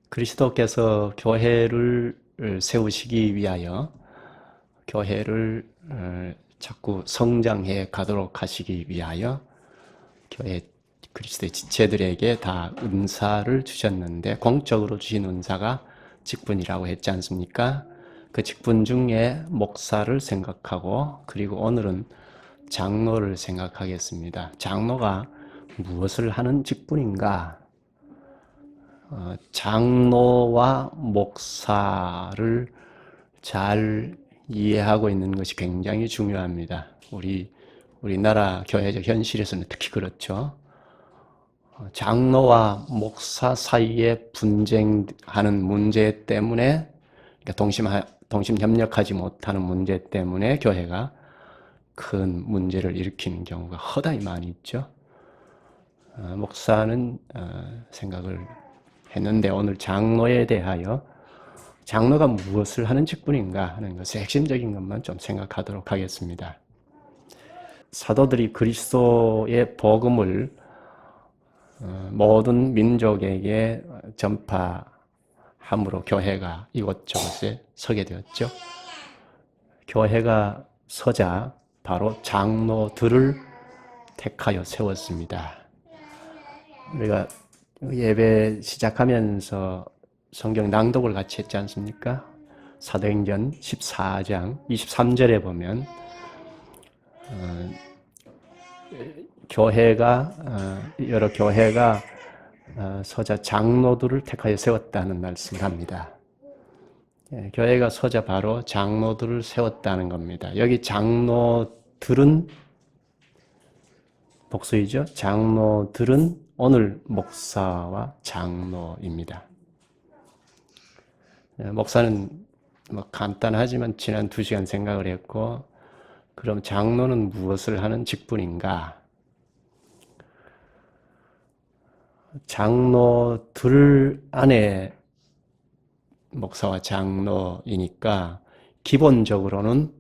그리스도께서 교회를 세우시기 위하여 교회를 자꾸 성장해 가도록 하시기 위하여 교회 그리스도의 지체들에게 다 은사를 주셨는데 공적으로 주신 은사가 직분이라고 했지 않습니까? 그 직분 중에 목사를 생각하고 그리고 오늘은 장로를 생각하겠습니다. 장로가 무엇을 하는 직분인가? 장로와 목사를 잘 이해하고 있는 것이 굉장히 중요합니다. 우리나라 교회적 현실에서는 특히 그렇죠. 장로와 목사 사이에 분쟁하는 문제 때문에, 그러니까 동심 협력하지 못하는 문제 때문에 교회가 큰 문제를 일으키는 경우가 허다히 많이 있죠. 목사는 생각을 했는데 오늘 장로에 대하여 장로가 무엇을 하는 직분인가 하는 것의 핵심적인 것만 좀 생각하도록 하겠습니다. 사도들이 그리스도의 복음을 모든 민족에게 전파함으로 교회가 이곳저곳에 서게 되었죠. 교회가 서자 바로 장로들을 택하여 세웠습니다. 우리가 예배 시작하면서 성경 낭독을 같이 했지 않습니까? 사도행전 14장 23절에 보면 여러 교회가 서자 장로들을 택하여 세웠다는 말씀을 합니다. 교회가 서자 바로 장로들을 세웠다는 겁니다. 여기 장로들은 복수이죠. 장로들은 오늘 목사와 장로입니다. 목사는 간단하지만 지난 2시간 생각을 했고, 그럼 장로는 무엇을 하는 직분인가? 장로들 안에 목사와 장로이니까 기본적으로는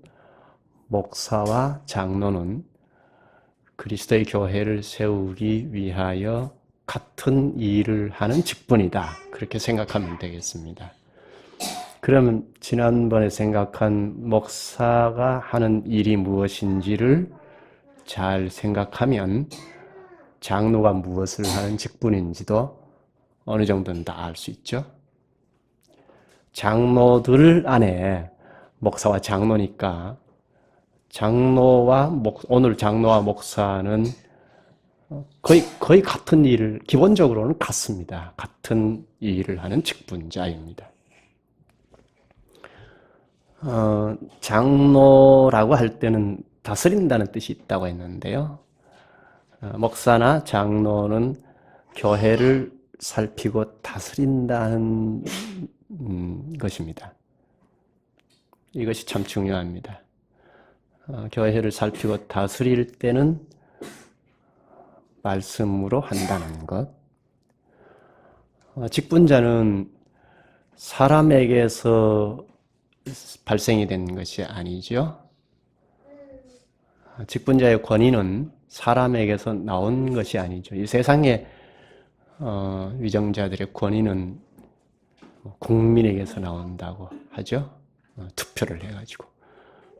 목사와 장로는 그리스도의 교회를 세우기 위하여 같은 일을 하는 직분이다. 그렇게 생각하면 되겠습니다. 그러면 지난번에 생각한 목사가 하는 일이 무엇인지를 잘 생각하면 장로가 무엇을 하는 직분인지도 어느 정도는 다 알 수 있죠. 장로들 안에 목사와 장로니까 오늘 장로와 목사는 거의 같은 일을, 기본적으로는 같습니다. 같은 일을 하는 직분자입니다. 장로라고 할 때는 다스린다는 뜻이 있다고 했는데요. 목사나 장로는 교회를 살피고 다스린다는 것입니다. 이것이 참 중요합니다. 교회를 살피고 다스릴 때는 말씀으로 한다는 것. 직분자는 사람에게서 발생이 된 것이 아니죠. 직분자의 권위는 사람에게서 나온 것이 아니죠. 이 세상의 위정자들의 권위는 국민에게서 나온다고 하죠. 투표를 해가지고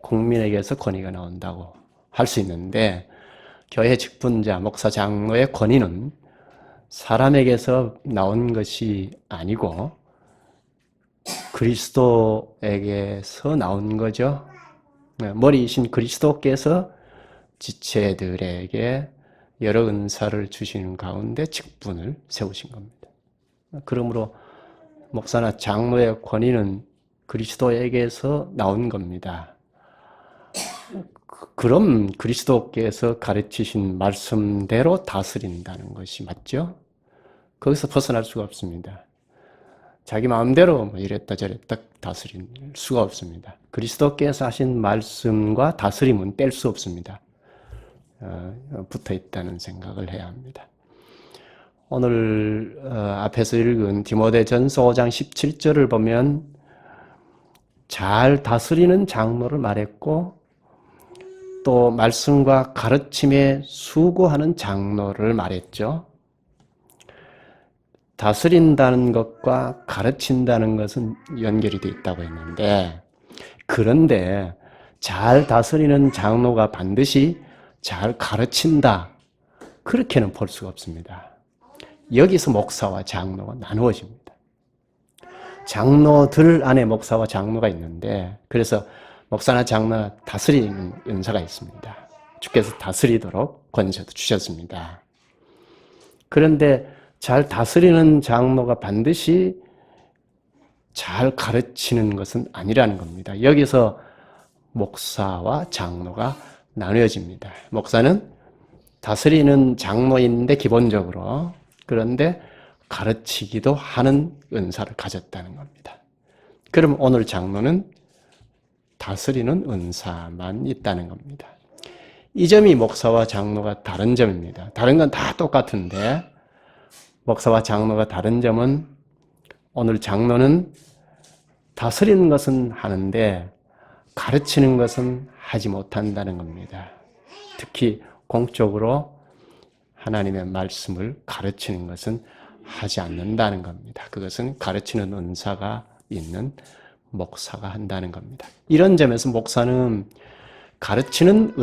국민에게서 권위가 나온다고 할 수 있는데, 교회 직분자, 목사, 장로의 권위는 사람에게서 나온 것이 아니고 그리스도에게서 나온 거죠. 머리이신 그리스도께서 지체들에게 여러 은사를 주시는 가운데 직분을 세우신 겁니다. 그러므로 목사나 장로의 권위는 그리스도에게서 나온 겁니다. 그럼 그리스도께서 가르치신 말씀대로 다스린다는 것이 맞죠? 거기서 벗어날 수가 없습니다. 자기 마음대로 이랬다 저랬다 다스릴 수가 없습니다. 그리스도께서 하신 말씀과 다스림은 뗄 수 없습니다. 붙어 있다는 생각을 해야 합니다. 오늘 앞에서 읽은 디모데전서 5장 17절을 보면 잘 다스리는 장로를 말했고, 또 말씀과 가르침에 수고하는 장로를 말했죠. 다스린다는 것과 가르친다는 것은 연결이 되어 있다고 했는데, 그런데 잘 다스리는 장로가 반드시 잘 가르친다, 그렇게는 볼 수가 없습니다. 여기서 목사와 장로가 나누어집니다. 장로들 안에 목사와 장로가 있는데, 그래서 목사나 장로가 다스리는 은사가 있습니다. 주께서 다스리도록 권세도 주셨습니다. 그런데 잘 다스리는 장로가 반드시 잘 가르치는 것은 아니라는 겁니다. 여기서 목사와 장로가 나누어집니다. 목사는 다스리는 장로인데 기본적으로, 그런데 가르치기도 하는 은사를 가졌다는 겁니다. 그럼 오늘 장로는 다스리는 은사만 있다는 겁니다. 이 점이 목사와 장로가 다른 점입니다. 다른 건 다 똑같은데 목사와 장로가 다른 점은, 오늘 장로는 다스리는 것은 하는데 가르치는 것은 하지 못한다는 겁니다. 특히 공적으로 하나님의 말씀을 가르치는 것은 하지 않는다는 겁니다. 그것은 가르치는 은사가 있는 목사가 한다는 겁니다. 이런 점에서 목사는 가르치는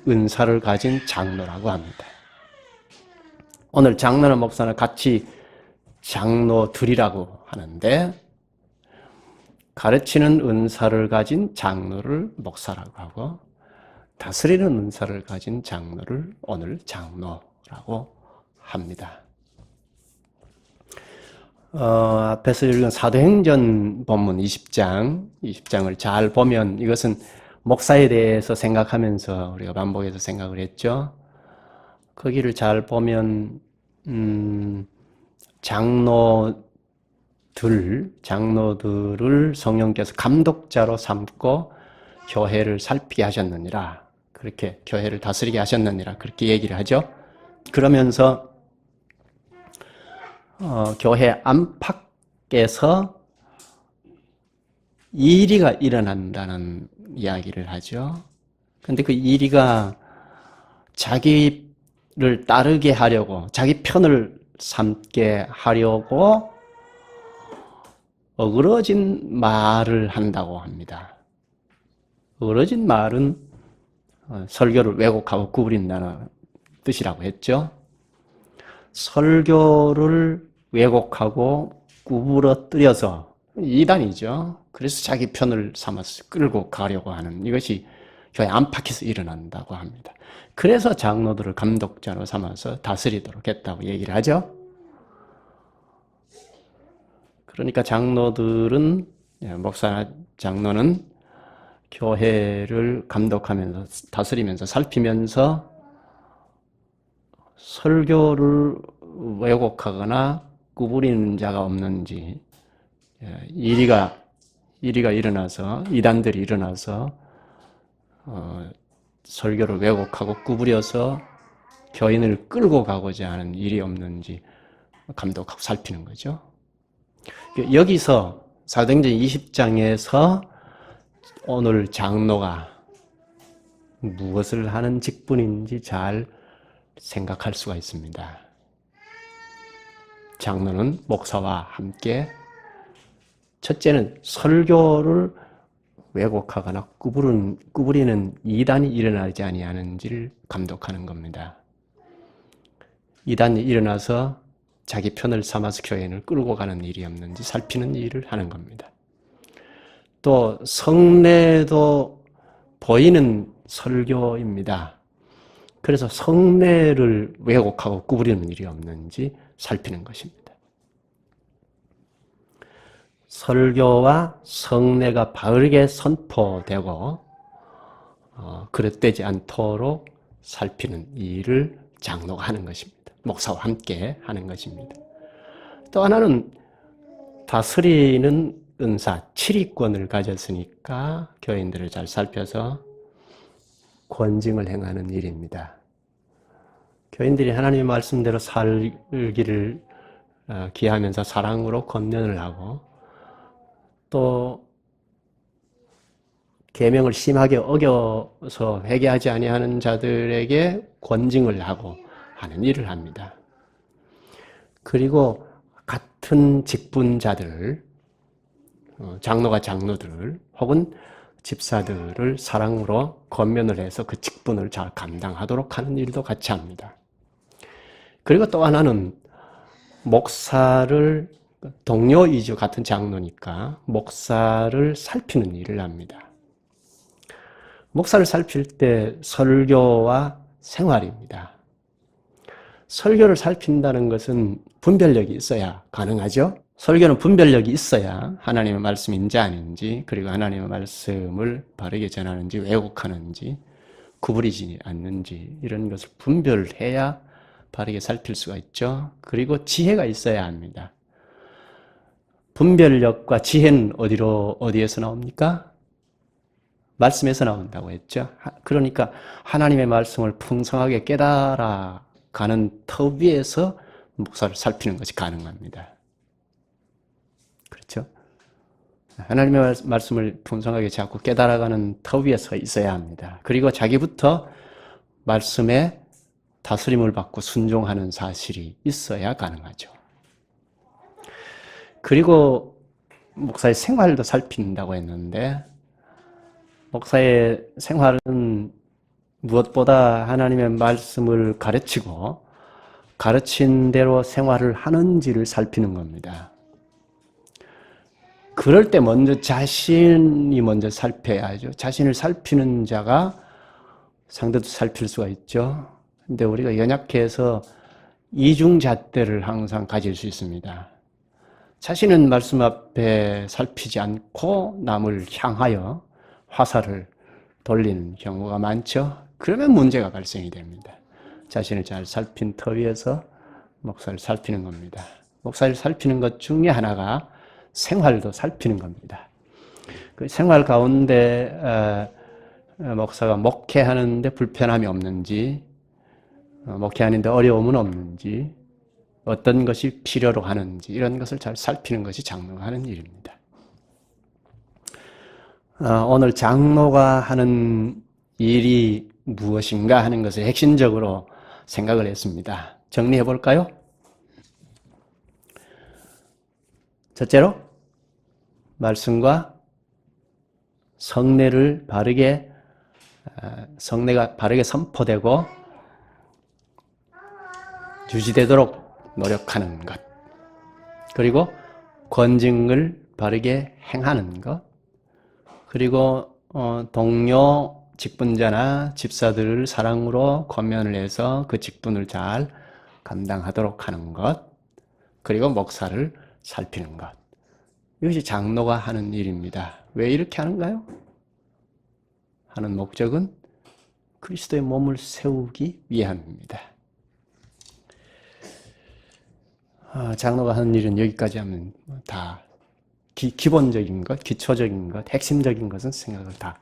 은사를 가진 장로라고 합니다. 오늘 장로나 목사는 같이 장로들이라고 하는데, 가르치는 은사를 가진 장로를 목사라고 하고, 다스리는 은사를 가진 장로를 오늘 장로라고 합니다. 앞에서 읽은 사도행전 본문 20장을 잘 보면, 이것은 목사에 대해서 생각하면서 우리가 반복해서 생각을 했죠. 거기를 잘 보면 장로들을 성령께서 감독자로 삼고 교회를 살피게 하셨느니라, 그렇게 교회를 다스리게 하셨느니라, 그렇게 얘기를 하죠. 그러면서 교회 안팎에서 이의가 일어난다는 이야기를 하죠. 근데 그 이의가 자기를 따르게 하려고, 자기 편을 삼게 하려고 어그러진 말을 한다고 합니다. 어그러진 말은 설교를 왜곡하고 구부린다는 뜻이라고 했죠. 설교를 왜곡하고 구부러뜨려서 이단이죠. 그래서 자기 편을 삼아서 끌고 가려고 하는 이것이 교회 안팎에서 일어난다고 합니다. 그래서 장로들을 감독자로 삼아서 다스리도록 했다고 얘기를 하죠. 그러니까 장로들은, 목사나 장로는 교회를 감독하면서, 다스리면서, 살피면서 설교를 왜곡하거나 구부리는 자가 없는지, 이리가 일어나서, 이단들이 일어나서 설교를 왜곡하고 구부려서 교인을 끌고 가고자 하는 일이 없는지 감독하고 살피는 거죠. 여기서 사도행전 20장에서 오늘 장로가 무엇을 하는 직분인지 잘 생각할 수가 있습니다. 장로는 목사와 함께, 첫째는 설교를 왜곡하거나 구부리는 이단이 일어나지 아니하는지를 감독하는 겁니다. 이단이 일어나서 자기 편을 삼아서 교인을 끌고 가는 일이 없는지 살피는 일을 하는 겁니다. 또 성례도 보이는 설교입니다. 그래서 성례를 왜곡하고 구부리는 일이 없는지 살피는 것입니다. 설교와 성례가 바르게 선포되고 그릇되지 않도록 살피는 일을 장로가 하는 것입니다. 목사와 함께 하는 것입니다. 또 하나는 다스리는 은사, 치리권을 가졌으니까 교인들을 잘 살펴서 권징을 행하는 일입니다. 교인들이 하나님의 말씀대로 살기를 기하면서 사랑으로 권면을 하고, 또 계명을 심하게 어겨서 회개하지 아니하는 자들에게 권징을 하고 하는 일을 합니다. 그리고 같은 직분자들, 장로가 장로들을 혹은 집사들을 사랑으로 권면을 해서 그 직분을 잘 감당하도록 하는 일도 같이 합니다. 그리고 또 하나는 목사를 동료이죠. 같은 장로니까 목사를 살피는 일을 합니다. 목사를 살필 때 설교와 생활입니다. 설교를 살핀다는 것은 분별력이 있어야 가능하죠. 설교는 분별력이 있어야 하나님의 말씀인지 아닌지, 그리고 하나님의 말씀을 바르게 전하는지 왜곡하는지 구부리지 않는지 이런 것을 분별해야 바르게 살필 수가 있죠. 그리고 지혜가 있어야 합니다. 분별력과 지혜는 어디에서 나옵니까? 말씀에서 나온다고 했죠. 그러니까 하나님의 말씀을 풍성하게 깨달아가는 터 위에서 목사를 살피는 것이 가능합니다. 그렇죠? 하나님의 말씀을 풍성하게 자꾸 깨달아가는 터 위에 서 있어야 합니다. 그리고 자기부터 말씀에 다스림을 받고 순종하는 사실이 있어야 가능하죠. 그리고 목사의 생활도 살핀다고 했는데 목사의 생활은 무엇보다 하나님의 말씀을 가르치고 가르친 대로 생활을 하는지를 살피는 겁니다. 그럴 때 먼저 자신이 먼저 살펴야죠. 자신을 살피는 자가 상대도 살필 수가 있죠. 근데 우리가 연약해서 이중잣대를 항상 가질 수 있습니다. 자신은 말씀 앞에 살피지 않고 남을 향하여 화살을 돌리는 경우가 많죠. 그러면 문제가 발생이 됩니다. 자신을 잘 살핀 터 위에서 목사를 살피는 겁니다. 목사를 살피는 것 중에 하나가 생활도 살피는 겁니다. 그 생활 가운데 목사가 목회하는데 불편함이 없는지, 목회하는데 어려움은 없는지, 어떤 것이 필요로 하는지 이런 것을 잘 살피는 것이 장로가 하는 일입니다. 오늘 장로가 하는 일이 무엇인가 하는 것을 핵심적으로 생각을 했습니다. 정리해 볼까요? 첫째로 말씀과 성례가 바르게 선포되고 유지되도록 노력하는 것. 그리고 권징을 바르게 행하는 것. 그리고 동료 직분자나 집사들을 사랑으로 권면을 해서 그 직분을 잘 감당하도록 하는 것. 그리고 목사를 살피는 것. 이것이 장로가 하는 일입니다. 왜 이렇게 하는가요? 하는 목적은 그리스도의 몸을 세우기 위함입니다. 장로가 하는 일은 여기까지 하면 다 기본적인 것, 기초적인 것, 핵심적인 것은 생각을 다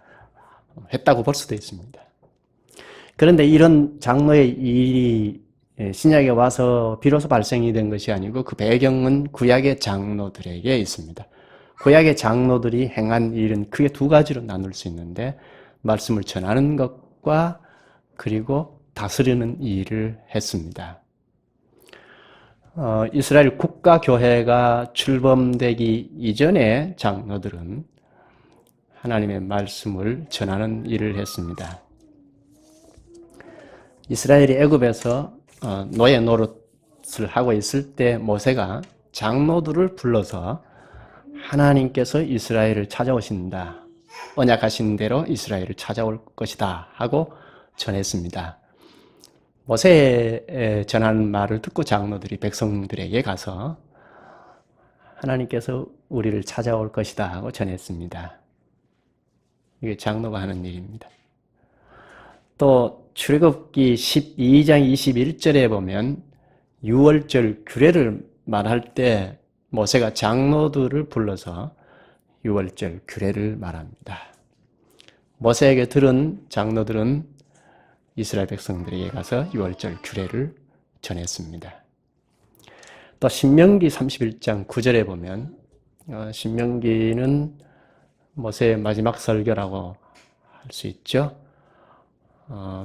했다고 볼 수도 있습니다. 그런데 이런 장로의 일이 신약에 와서 비로소 발생이 된 것이 아니고 그 배경은 구약의 장로들에게 있습니다. 구약의 장로들이 행한 일은 크게 두 가지로 나눌 수 있는데 말씀을 전하는 것과 그리고 다스리는 일을 했습니다. 이스라엘 국가교회가 출범되기 이전에 장로들은 하나님의 말씀을 전하는 일을 했습니다. 이스라엘이 애굽에서 노예 노릇을 하고 있을 때 모세가 장로들을 불러서 하나님께서 이스라엘을 찾아오신다. 언약하신 대로 이스라엘을 찾아올 것이다 하고 전했습니다. 모세의 전하는 말을 듣고 장로들이 백성들에게 가서 하나님께서 우리를 찾아올 것이다 하고 전했습니다. 이게 장로가 하는 일입니다. 또 출애굽기 12장 21절에 보면 유월절 규례를 말할 때 모세가 장로들을 불러서 유월절 규례를 말합니다. 모세에게 들은 장로들은 이스라엘 백성들에게 가서 유월절 규례를 전했습니다. 또 신명기 31장 9절에 보면 신명기는 모세의 마지막 설교라고 할 수 있죠.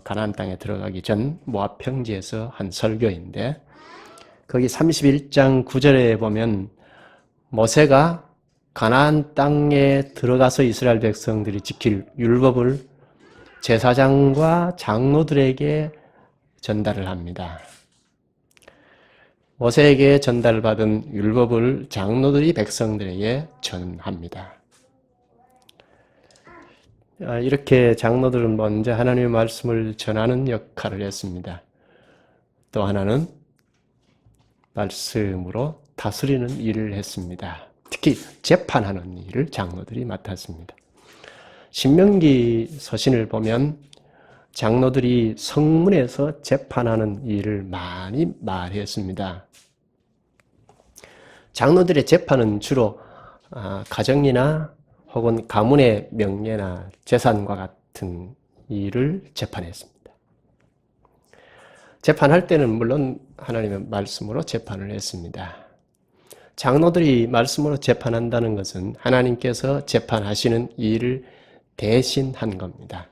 가나안 땅에 들어가기 전 모압 평지에서 한 설교인데 거기 31장 9절에 보면 모세가 가나안 땅에 들어가서 이스라엘 백성들이 지킬 율법을 제사장과 장로들에게 전달을 합니다. 모세에게 전달받은 율법을 장로들이 백성들에게 전합니다. 이렇게 장로들은 먼저 하나님의 말씀을 전하는 역할을 했습니다. 또 하나는 말씀으로 다스리는 일을 했습니다. 특히 재판하는 일을 장로들이 맡았습니다. 신명기 서신을 보면 장로들이 성문에서 재판하는 일을 많이 말했습니다. 장로들의 재판은 주로 가정이나 혹은 가문의 명예나 재산과 같은 일을 재판했습니다. 재판할 때는 물론 하나님의 말씀으로 재판을 했습니다. 장로들이 말씀으로 재판한다는 것은 하나님께서 재판하시는 일을 대신한 겁니다.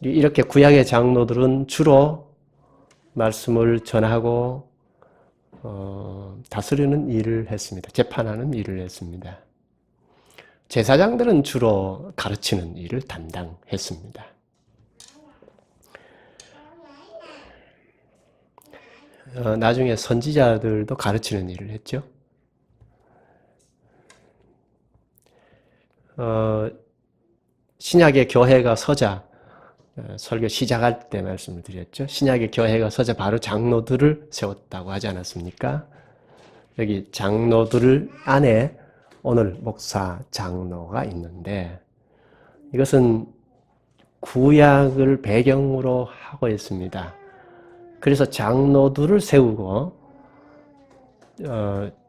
이렇게 구약의 장로들은 주로 말씀을 전하고 다스리는 일을 했습니다. 재판하는 일을 했습니다. 제사장들은 주로 가르치는 일을 담당했습니다. 나중에 선지자들도 가르치는 일을 했죠. 신약의 교회가 서자, 설교 시작할 때 말씀을 드렸죠. 신약의 교회가 서자 바로 장로들을 세웠다고 하지 않았습니까? 여기 장로들 안에 오늘 목사 장로가 있는데 이것은 구약을 배경으로 하고 있습니다. 그래서 장로들을 세우고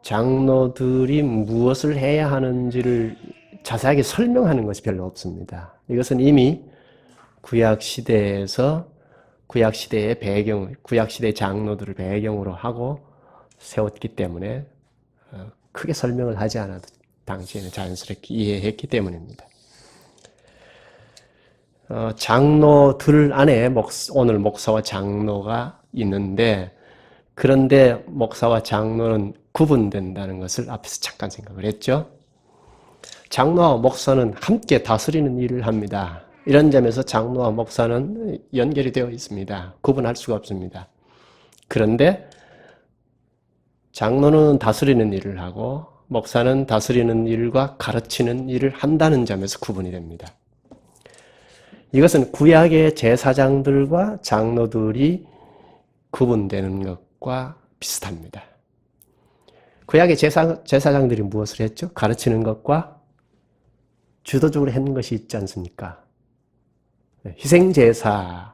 장로들이 무엇을 해야 하는지를 자세하게 설명하는 것이 별로 없습니다. 이것은 이미 구약시대에서 구약시대의 배경, 구약시대 장로들을 배경으로 하고 세웠기 때문에 크게 설명을 하지 않아도 당시에는 자연스럽게 이해했기 때문입니다. 장로들 안에 오늘 목사와 장로가 있는데 그런데 목사와 장로는 구분된다는 것을 앞에서 잠깐 생각을 했죠. 장로와 목사는 함께 다스리는 일을 합니다. 이런 점에서 장로와 목사는 연결이 되어 있습니다. 구분할 수가 없습니다. 그런데 장로는 다스리는 일을 하고 목사는 다스리는 일과 가르치는 일을 한다는 점에서 구분이 됩니다. 이것은 구약의 제사장들과 장로들이 구분되는 것과 비슷합니다. 구약의 제사장들이 무엇을 했죠? 가르치는 것과 주도적으로 하는 것이 있지 않습니까? 희생제사를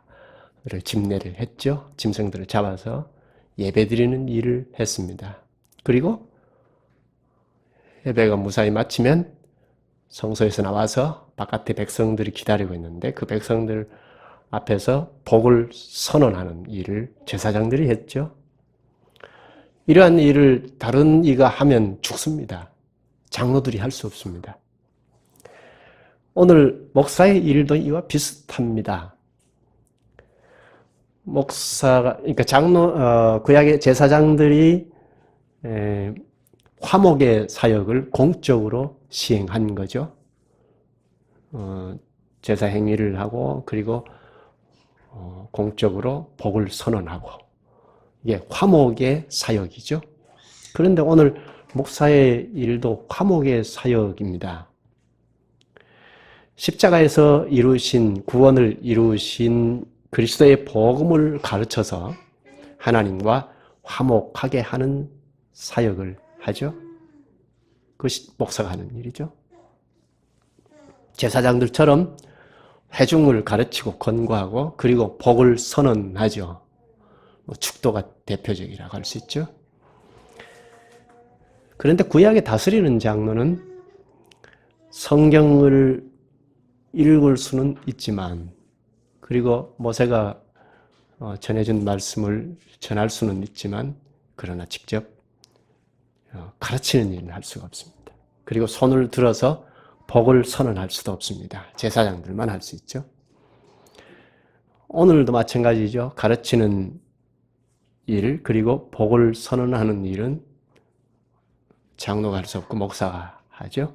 집례를 했죠. 짐승들을 잡아서 예배드리는 일을 했습니다. 그리고 예배가 무사히 마치면 성소에서 나와서 바깥에 백성들이 기다리고 있는데 그 백성들 앞에서 복을 선언하는 일을 제사장들이 했죠. 이러한 일을 다른 이가 하면 죽습니다. 장로들이 할 수 없습니다. 오늘 목사의 일도 이와 비슷합니다. 목사가, 그러니까 구약의 제사장들이 화목의 사역을 공적으로 시행한 거죠. 제사 행위를 하고 그리고 공적으로 복을 선언하고 이게 화목의 사역이죠. 그런데 오늘 목사의 일도 화목의 사역입니다. 십자가에서 이루신 구원을 이루신 그리스도의 복음을 가르쳐서 하나님과 화목하게 하는 사역을 하죠. 그것이 목사가 하는 일이죠. 제사장들처럼 회중을 가르치고 권고하고 그리고 복을 선언하죠. 축도가 대표적이라고 할 수 있죠. 그런데 구약에 다스리는 장로는 성경을 읽을 수는 있지만 그리고 모세가 전해준 말씀을 전할 수는 있지만 그러나 직접 가르치는 일은 할 수가 없습니다. 그리고 손을 들어서 복을 선언할 수도 없습니다. 제사장들만 할 수 있죠. 오늘도 마찬가지죠. 가르치는 일, 그리고 복을 선언하는 일은 장로가 할 수 없고 목사가 하죠.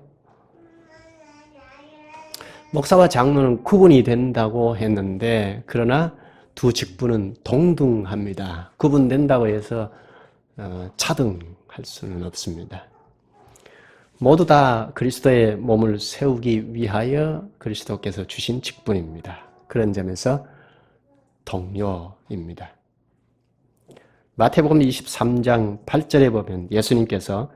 목사와 장로는 구분이 된다고 했는데, 그러나 두 직분은 동등합니다. 구분된다고 해서 차등할 수는 없습니다. 모두 다 그리스도의 몸을 세우기 위하여 그리스도께서 주신 직분입니다. 그런 점에서 동료입니다. 마태복음 23장 8절에 보면 예수님께서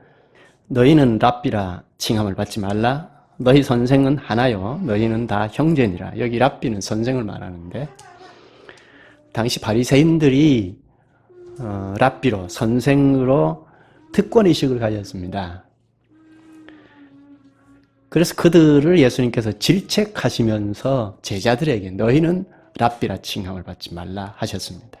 너희는 랍비라 칭함을 받지 말라. 너희 선생은 하나요. 너희는 다 형제니라. 여기 랍비는 선생을 말하는데, 당시 바리새인들이 랍비로, 선생으로 특권의식을 가졌습니다. 그래서 그들을 예수님께서 질책하시면서 제자들에게 너희는 랍비라 칭함을 받지 말라 하셨습니다.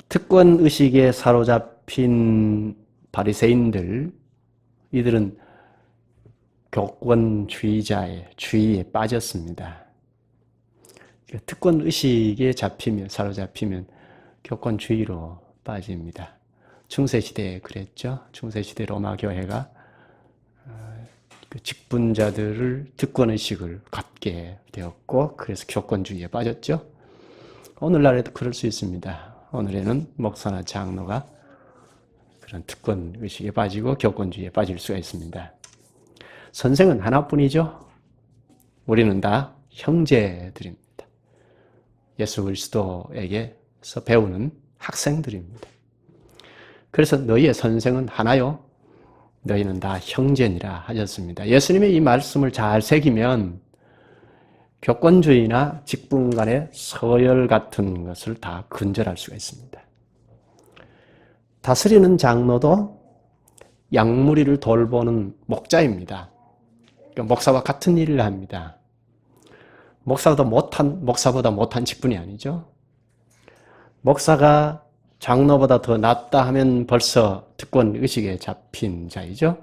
특권의식에 사로잡힌 바리새인들, 이들은 교권주의자의 주의에 빠졌습니다. 특권의식에 사로잡히면 교권주의로 빠집니다. 중세시대에 그랬죠. 중세시대 로마 교회가 직분자들을 특권의식을 갖게 되었고, 그래서 교권주의에 빠졌죠. 오늘날에도 그럴 수 있습니다. 오늘에는 목사나 장로가 그런 특권의식에 빠지고 교권주의에 빠질 수가 있습니다. 선생은 하나뿐이죠. 우리는 다 형제들입니다. 예수 그리스도에게서 배우는 학생들입니다. 그래서 너희의 선생은 하나요. 너희는 다 형제니라 하셨습니다. 예수님의 이 말씀을 잘 새기면 교권주의나 직분 간의 서열 같은 것을 다 근절할 수가 있습니다. 다스리는 장로도 양무리를 돌보는 목자입니다. 그러니까 목사와 같은 일을 합니다. 목사보다 못한 직분이 아니죠. 목사가 장로보다 더 낫다 하면 벌써 특권의식에 잡힌 자이죠.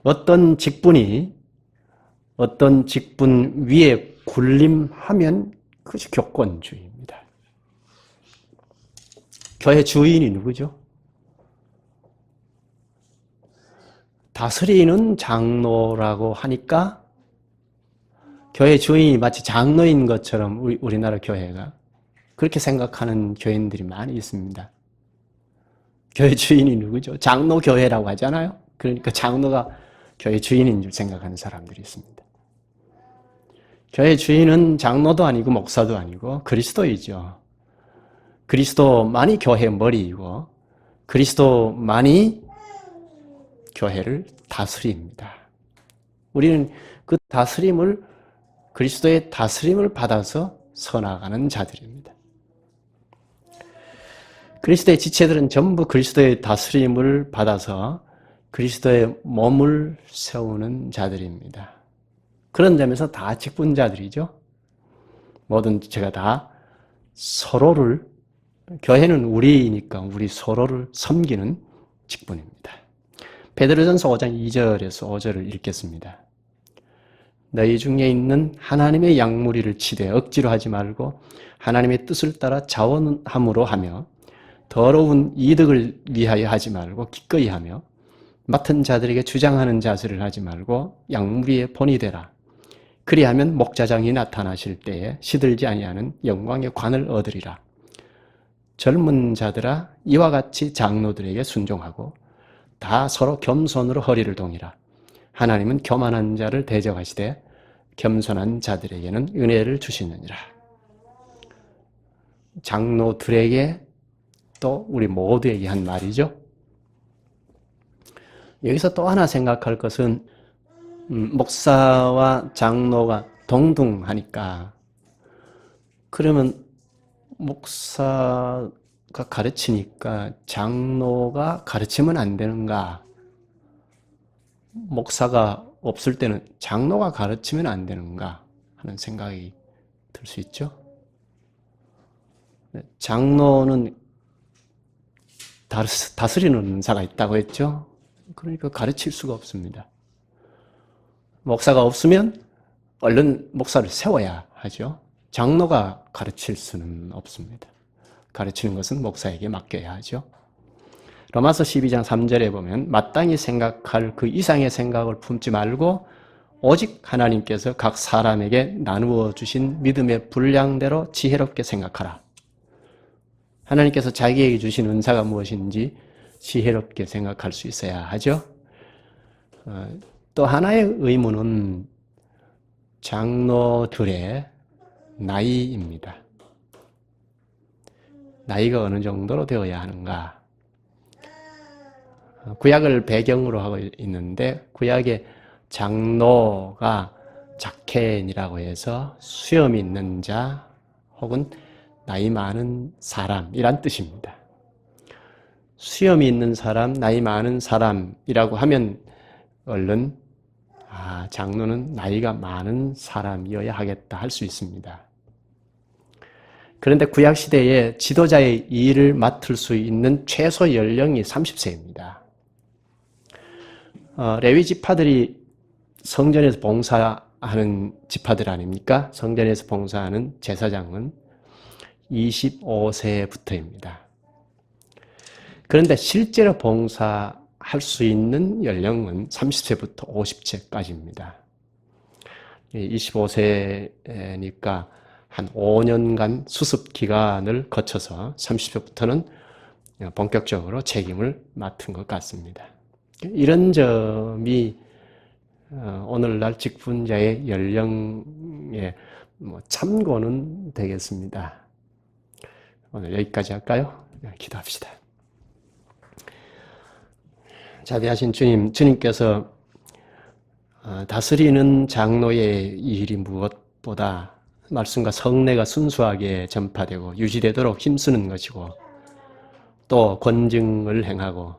어떤 직분이 어떤 직분 위에 군림하면 그것이 교권주의입니다. 교회 주인이 누구죠? 다스리는 장로라고 하니까 교회 주인이 마치 장로인 것처럼 우리나라 교회가 그렇게 생각하는 교인들이 많이 있습니다. 교회 주인이 누구죠? 장로교회라고 하잖아요. 그러니까 장로가 교회 주인인 줄 생각하는 사람들이 있습니다. 교회 주인은 장로도 아니고 목사도 아니고 그리스도이죠. 그리스도만이 교회의 머리이고 그리스도만이 교회를 다스립니다. 우리는 그 그리스도의 다스림을 받아서 서나가는 자들입니다. 그리스도의 지체들은 전부 그리스도의 다스림을 받아서 그리스도의 몸을 세우는 자들입니다. 그런 점에서 다 직분자들이죠. 모든 지체가 다 교회는 우리니까 우리 서로를 섬기는 직분입니다. 베드로전서 5장 2절에서 5절을 읽겠습니다. 너희 중에 있는 하나님의 양무리를 치되 억지로 하지 말고 하나님의 뜻을 따라 자원함으로 하며 더러운 이득을 위하여 하지 말고 기꺼이 하며 맡은 자들에게 주장하는 자세를 하지 말고 양무리의 본이 되라. 그리하면 목자장이 나타나실 때에 시들지 아니하는 영광의 관을 얻으리라. 젊은 자들아 이와 같이 장로들에게 순종하고 다 서로 겸손으로 허리를 동이라. 하나님은 교만한 자를 대적하시되 겸손한 자들에게는 은혜를 주시느니라. 장로들에게 또 우리 모두에게 한 말이죠. 여기서 또 하나 생각할 것은 목사와 장로가 동등하니까 그러면 목사가 가르치니까 장로가 가르치면 안 되는가? 목사가 없을 때는 장로가 가르치면 안 되는가 하는 생각이 들 수 있죠. 장로는 다스리는 자가 있다고 했죠. 그러니까 가르칠 수가 없습니다. 목사가 없으면 얼른 목사를 세워야 하죠. 장로가 가르칠 수는 없습니다. 가르치는 것은 목사에게 맡겨야 하죠. 로마서 12장 3절에 보면 마땅히 생각할 그 이상의 생각을 품지 말고 오직 하나님께서 각 사람에게 나누어 주신 믿음의 분량대로 지혜롭게 생각하라. 하나님께서 자기에게 주신 은사가 무엇인지 지혜롭게 생각할 수 있어야 하죠. 또 하나의 의문은 장로들의 나이입니다. 나이가 어느 정도로 되어야 하는가? 구약을 배경으로 하고 있는데 구약의 장로가 자켄이라고 해서 수염이 있는 자 혹은 나이 많은 사람이란 뜻입니다. 수염이 있는 사람, 나이 많은 사람이라고 하면 얼른 장로는 나이가 많은 사람이어야 하겠다 할 수 있습니다. 그런데 구약시대에 지도자의 일을 맡을 수 있는 최소 연령이 30세입니다. 레위 지파들이 성전에서 봉사하는 지파들 아닙니까? 성전에서 봉사하는 제사장은 25세부터입니다. 그런데 실제로 봉사할 수 있는 연령은 30세부터 50세까지입니다. 25세니까 한 5년간 수습 기간을 거쳐서 30세부터는 본격적으로 책임을 맡은 것 같습니다. 이런 점이 오늘날 직분자의 연령에 참고는 되겠습니다. 오늘 여기까지 할까요? 기도합시다. 자비하신 주님, 주님께서 다스리는 장로의 일이 무엇보다 말씀과 성례가 순수하게 전파되고 유지되도록 힘쓰는 것이고 또 권증을 행하고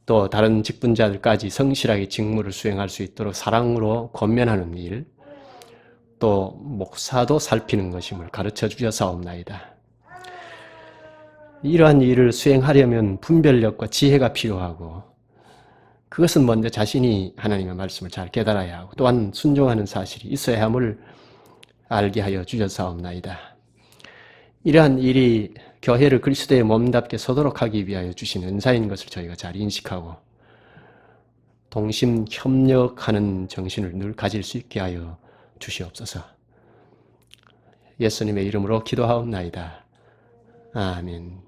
또 다른 직분자들까지 성실하게 직무를 수행할 수 있도록 사랑으로 권면하는 일, 또 목사도 살피는 것임을 가르쳐 주셨사옵나이다. 이러한 일을 수행하려면 분별력과 지혜가 필요하고 그것은 먼저 자신이 하나님의 말씀을 잘 깨달아야 하고 또한 순종하는 사실이 있어야 함을 알게 하여 주셨사옵나이다. 이러한 일이 교회를 그리스도의 몸답게 서도록 하기 위하여 주신 은사인 것을 저희가 잘 인식하고 동심 협력하는 정신을 늘 가질 수 있게 하여 주시옵소서. 예수님의 이름으로 기도하옵나이다. 아멘.